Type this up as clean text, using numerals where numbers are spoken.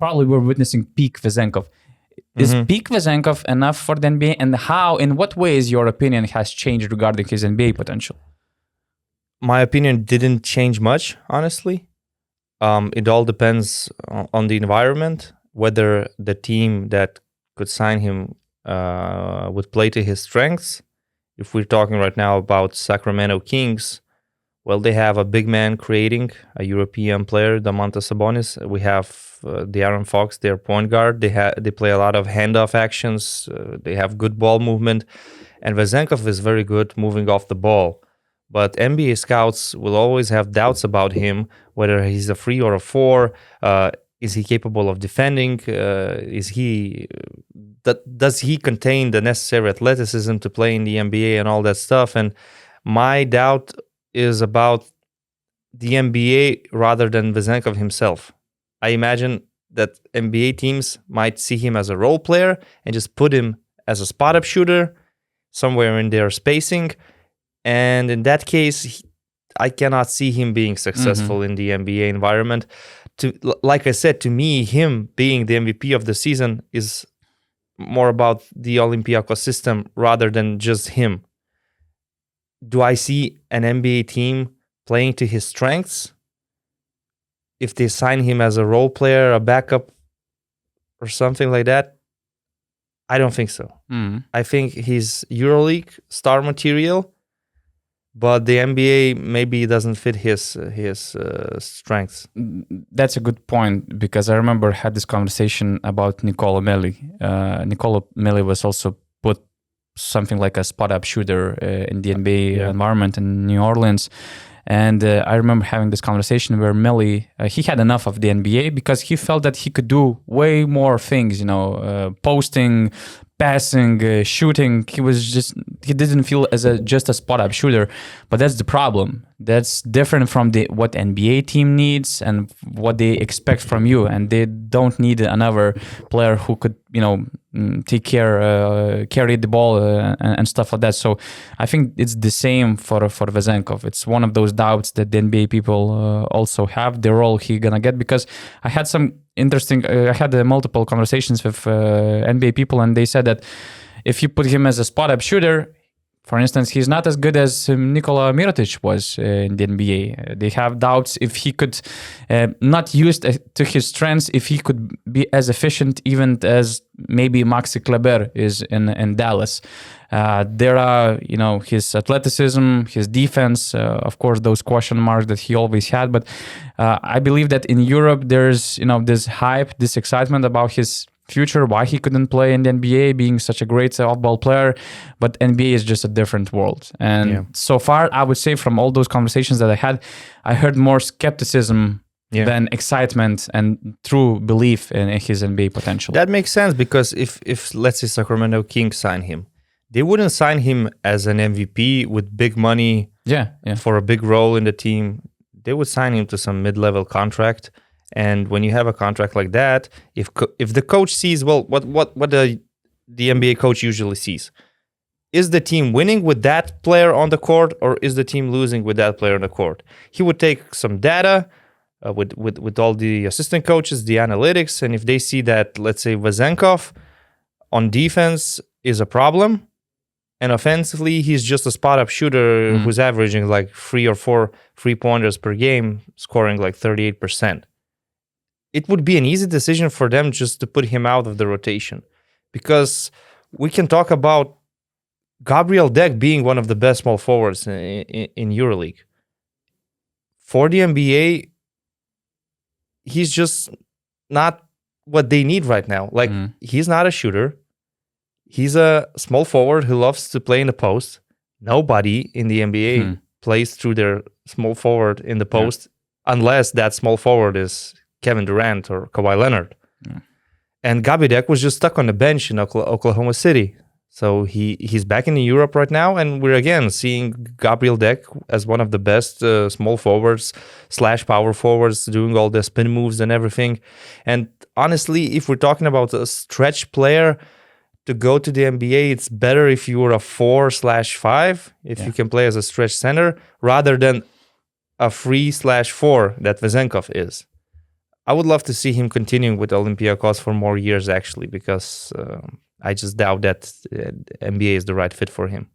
probably we're witnessing peak Vezenkov. Is peak Vezenkov enough for the NBA? And how, in what ways your opinion has changed regarding his NBA potential? My opinion didn't change much, honestly. It all depends on the environment, whether the team that could sign him would play to his strengths. If we're talking right now about Sacramento Kings, well, they have a big man creating, a European player, Domantas Sabonis. We have De'Aaron Fox, their point guard. They play a lot of handoff actions. They have good ball movement. And Vezenkov is very good moving off the ball. But NBA scouts will always have doubts about him, whether he's a 3 or a 4. Is he capable of defending? Does he contain the necessary athleticism to play in the NBA and all that stuff? And my doubt is about the NBA rather than Vezenkov himself. I imagine that NBA teams might see him as a role player and just put him as a spot-up shooter somewhere in their spacing. And in that case, I cannot see him being successful in the NBA environment. Like I said, to me, him being the MVP of the season is more about the Olympiacos system rather than just him. Do I see an NBA team playing to his strengths? If they sign him as a role player, a backup, or something like that, I don't think so. I think he's EuroLeague star material, but the NBA maybe doesn't fit his strengths. That's a good point, because I remember I had this conversation about Nicola Melli. Nicola Melli was also put something like a spot-up shooter in the NBA environment in New Orleans. And I remember having this conversation where Melli, he had enough of the NBA because he felt that he could do way more things, posting, passing, shooting. He didn't feel as just a spot-up shooter. But that's the problem. That's different from what NBA team needs and what they expect from you. And they don't need another player who could, carry the ball and stuff like that. So I think it's the same for Vezenkov. It's one of those doubts that the NBA people also have, the role he's gonna get. Because I had some interesting, I had multiple conversations with NBA people, and they said that if you put him as a spot-up shooter, for instance, he's not as good as Nikola Mirotic was in the NBA. They have doubts if he could not use to his strengths, if he could be as efficient even as maybe Maxi Kleber is in Dallas. There are, his athleticism, his defense, of course, those question marks that he always had. But I believe that in Europe, there's, this hype, this excitement about his future, why he couldn't play in the NBA, being such a great off-ball player. But NBA is just a different world. And so far, I would say from all those conversations that I had, I heard more skepticism than excitement and true belief in his NBA potential. That makes sense, because if let's say Sacramento Kings sign him, they wouldn't sign him as an MVP with big money for a big role in the team. They would sign him to some mid-level contract. And when you have a contract like that, if the coach sees, well, what the NBA coach usually sees, is the team winning with that player on the court, or is the team losing with that player on the court? He would take some data with all the assistant coaches, the analytics, and if they see that, let's say, Vezenkov on defense is a problem, and offensively he's just a spot-up shooter who's averaging like 3 or 4 3-pointers per game, scoring like 38%. It would be an easy decision for them just to put him out of the rotation, because we can talk about Gabriel Deck being one of the best small forwards in EuroLeague. For the NBA, he's just not what they need right now. Like, he's not a shooter. He's a small forward who loves to play in the post. Nobody in the NBA plays through their small forward in the post unless that small forward is Kevin Durant or Kawhi Leonard. And Gabi Deck was just stuck on the bench in Oklahoma City. So he's back in Europe right now, and we're again seeing Gabriel Deck as one of the best small forwards / power forwards, doing all the spin moves and everything. And honestly, if we're talking about a stretch player to go to the NBA, it's better if you're a 4/5, if you can play as a stretch center, rather than a 3/4 that Vezenkov is. I would love to see him continuing with Olympiacos for more years, actually, because I just doubt that NBA is the right fit for him.